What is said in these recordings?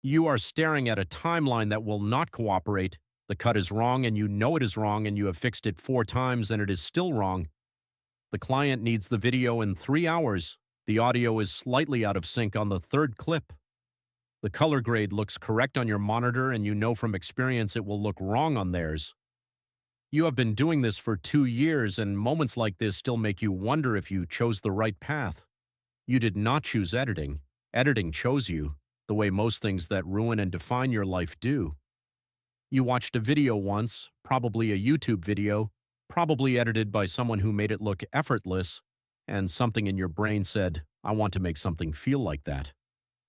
You are staring at a timeline that will not cooperate. The cut is wrong and you know it is wrong and you have fixed it 4 times and it is still wrong. The client needs the video in 3 hours. The audio is slightly out of sync on the third clip. The color grade looks correct on your monitor and you know from experience it will look wrong on theirs. You have been doing this for 2 years and moments like this still make you wonder if you chose the right path. You did not choose editing. Editing chose you, the way most things that ruin and define your life do. You watched a video once, probably a YouTube video, probably edited by someone who made it look effortless, and something in your brain said, I want to make something feel like that.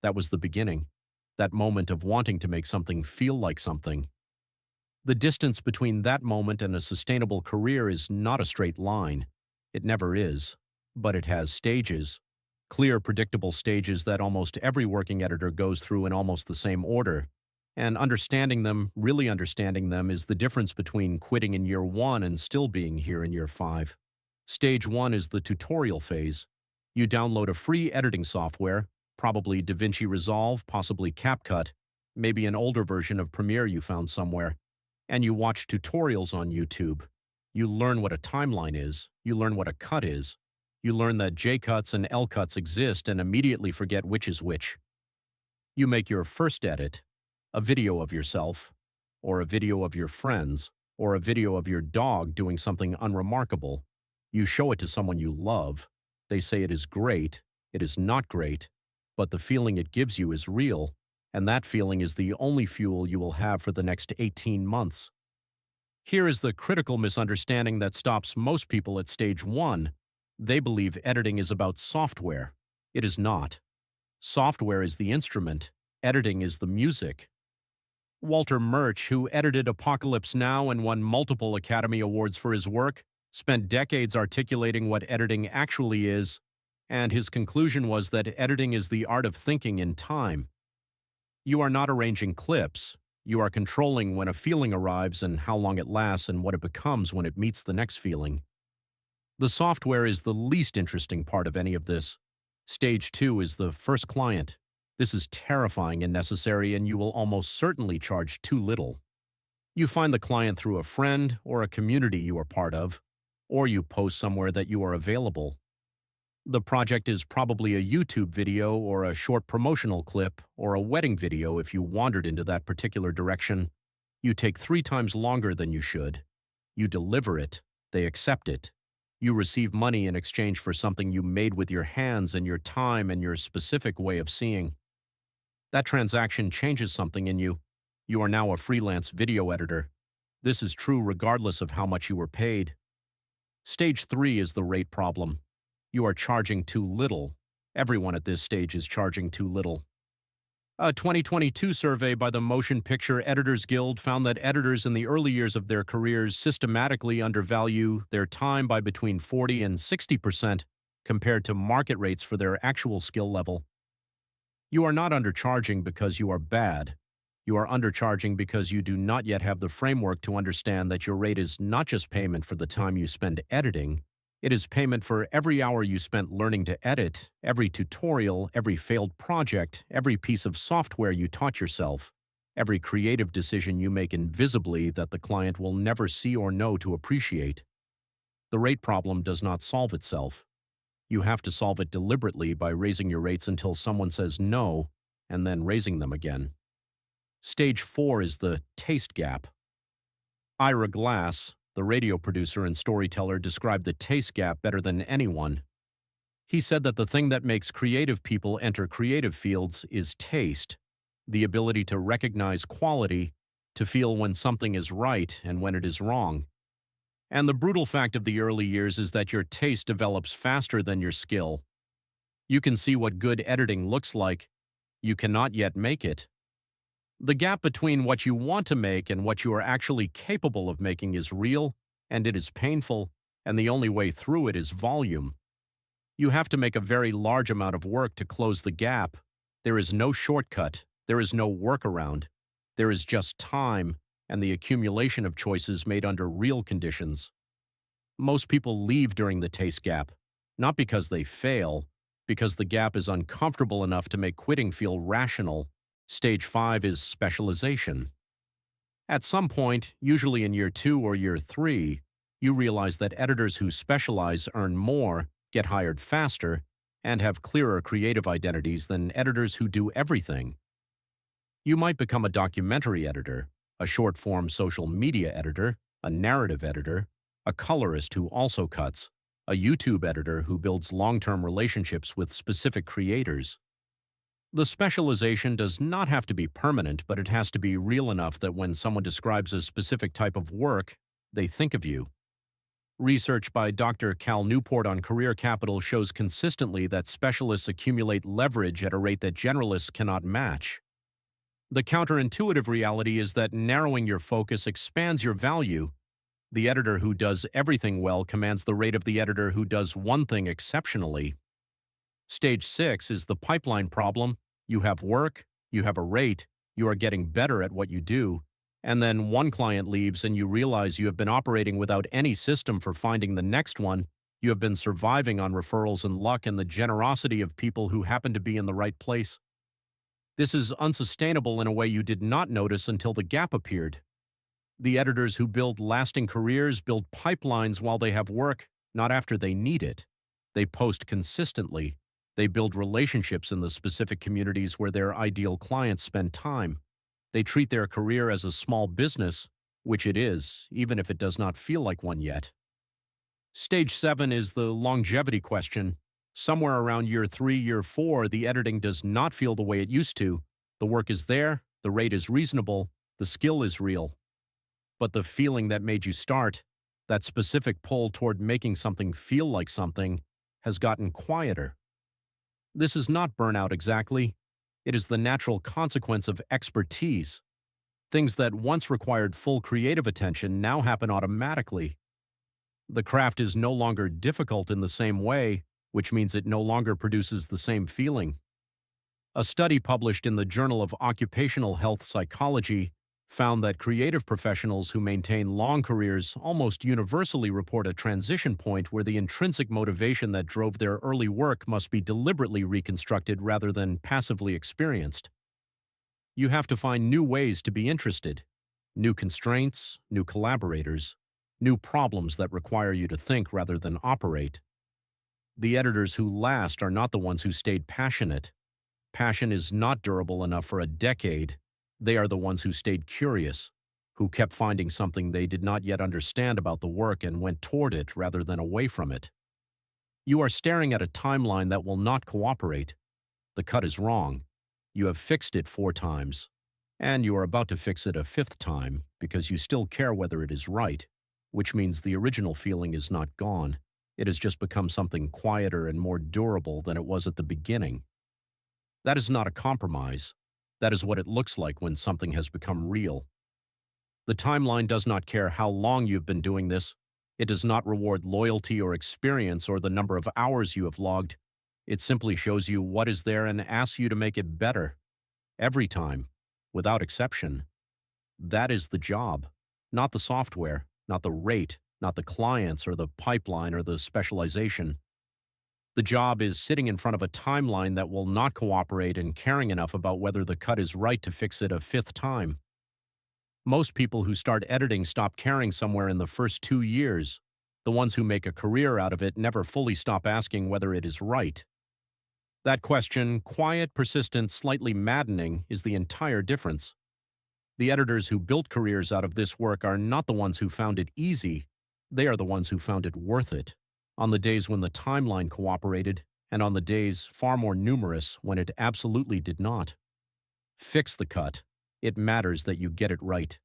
That was the beginning. That moment of wanting to make something feel like something. The distance between that moment and a sustainable career is not a straight line. It never is. But it has stages. Clear, predictable stages that almost every working editor goes through in almost the same order. And understanding them, really understanding them, is the difference between quitting in year 1 and still being here in year 5. Stage 1 is the tutorial phase. You download a free editing software, probably DaVinci Resolve, possibly CapCut, maybe an older version of Premiere you found somewhere, and you watch tutorials on YouTube. You learn what a timeline is, you learn what a cut is, you learn that J-cuts and L-cuts exist and immediately forget which is which. You make your first edit, a video of yourself, or a video of your friends, or a video of your dog doing something unremarkable. You show it to someone you love. They say it is great, it is not great, but the feeling it gives you is real, and that feeling is the only fuel you will have for the next 18 months. Here is the critical misunderstanding that stops most people at stage 1. They believe editing is about software. It is not. Software is the instrument. Editing is the music. Walter Murch, who edited Apocalypse Now and won multiple Academy Awards for his work, spent decades articulating what editing actually is, and his conclusion was that editing is the art of thinking in time. You are not arranging clips. You are controlling when a feeling arrives and how long it lasts and what it becomes when it meets the next feeling. The software is the least interesting part of any of this. Stage 2 is the first client. This is terrifying and necessary, and you will almost certainly charge too little. You find the client through a friend or a community you are part of, or you post somewhere that you are available. The project is probably a YouTube video or a short promotional clip or a wedding video if you wandered into that particular direction. You take 3 times longer than you should. You deliver it. They accept it. You receive money in exchange for something you made with your hands and your time and your specific way of seeing. That transaction changes something in you. You are now a freelance video editor. This is true regardless of how much you were paid. Stage 3 is the rate problem. You are charging too little. Everyone at this stage is charging too little. A 2022 survey by the Motion Picture Editors Guild found that editors in the early years of their careers systematically undervalue their time by between 40 and 60% compared to market rates for their actual skill level. You are not undercharging because you are bad. You are undercharging because you do not yet have the framework to understand that your rate is not just payment for the time you spend editing. It is payment for every hour you spent learning to edit, every tutorial, every failed project, every piece of software you taught yourself, every creative decision you make invisibly that the client will never see or know to appreciate. The rate problem does not solve itself. You have to solve it deliberately by raising your rates until someone says no, and then raising them again. Stage 4 is the taste gap. Ira Glass, the radio producer and storyteller, described the taste gap better than anyone. He said that the thing that makes creative people enter creative fields is taste, the ability to recognize quality, to feel when something is right and when it is wrong. And the brutal fact of the early years is that your taste develops faster than your skill. You can see what good editing looks like. You cannot yet make it. The gap between what you want to make and what you are actually capable of making is real, and it is painful, and the only way through it is volume. You have to make a very large amount of work to close the gap. There is no shortcut. There is no workaround. There is just time and the accumulation of choices made under real conditions. Most people leave during the taste gap, not because they fail, because the gap is uncomfortable enough to make quitting feel rational. Stage 5 is specialization. At some point, usually in year 2 or year 3, you realize that editors who specialize earn more, get hired faster, and have clearer creative identities than editors who do everything. You might become a documentary editor, a short-form social media editor, a narrative editor, a colorist who also cuts, a YouTube editor who builds long-term relationships with specific creators. The specialization does not have to be permanent, but it has to be real enough that when someone describes a specific type of work, they think of you. Research by Dr. Cal Newport on Career Capital shows consistently that specialists accumulate leverage at a rate that generalists cannot match. The counterintuitive reality is that narrowing your focus expands your value. The editor who does everything well commands the rate of the editor who does one thing exceptionally. Stage 6 is the pipeline problem. You have work, you have a rate, you are getting better at what you do, and then one client leaves and you realize you have been operating without any system for finding the next one. You have been surviving on referrals and luck and the generosity of people who happen to be in the right place. This is unsustainable in a way you did not notice until the gap appeared. The editors who build lasting careers build pipelines while they have work, not after they need it. They post consistently. They build relationships in the specific communities where their ideal clients spend time. They treat their career as a small business, which it is, even if it does not feel like one yet. Stage 7 is the longevity question. Somewhere around year 3, year 4, the editing does not feel the way it used to. The work is there, the rate is reasonable, the skill is real. But the feeling that made you start, that specific pull toward making something feel like something, has gotten quieter. This is not burnout exactly. It is the natural consequence of expertise. Things that once required full creative attention now happen automatically. The craft is no longer difficult in the same way, which means it no longer produces the same feeling. A study published in the Journal of Occupational Health Psychology found that creative professionals who maintain long careers almost universally report a transition point where the intrinsic motivation that drove their early work must be deliberately reconstructed rather than passively experienced. You have to find new ways to be interested, new constraints, new collaborators, new problems that require you to think rather than operate. The editors who last are not the ones who stayed passionate. Passion is not durable enough for a decade. They are the ones who stayed curious, who kept finding something they did not yet understand about the work and went toward it rather than away from it. You are staring at a timeline that will not cooperate. The cut is wrong. You have fixed it 4 times, and you are about to fix it a 5th time because you still care whether it is right, which means the original feeling is not gone. It has just become something quieter and more durable than it was at the beginning. That is not a compromise. That is what it looks like when something has become real. The timeline does not care how long you've been doing this. It does not reward loyalty or experience or the number of hours you have logged. It simply shows you what is there and asks you to make it better. Every time, without exception. That is the job, not the software, not the rate, not the clients or the pipeline or the specialization. The job is sitting in front of a timeline that will not cooperate and caring enough about whether the cut is right to fix it a 5th time. Most people who start editing stop caring somewhere in the first 2 years. The ones who make a career out of it never fully stop asking whether it is right. That question, quiet, persistent, slightly maddening, is the entire difference. The editors who built careers out of this work are not the ones who found it easy. They are the ones who found it worth it. On the days when the timeline cooperated, and on the days, far more numerous, when it absolutely did not. Fix the cut. It matters that you get it right.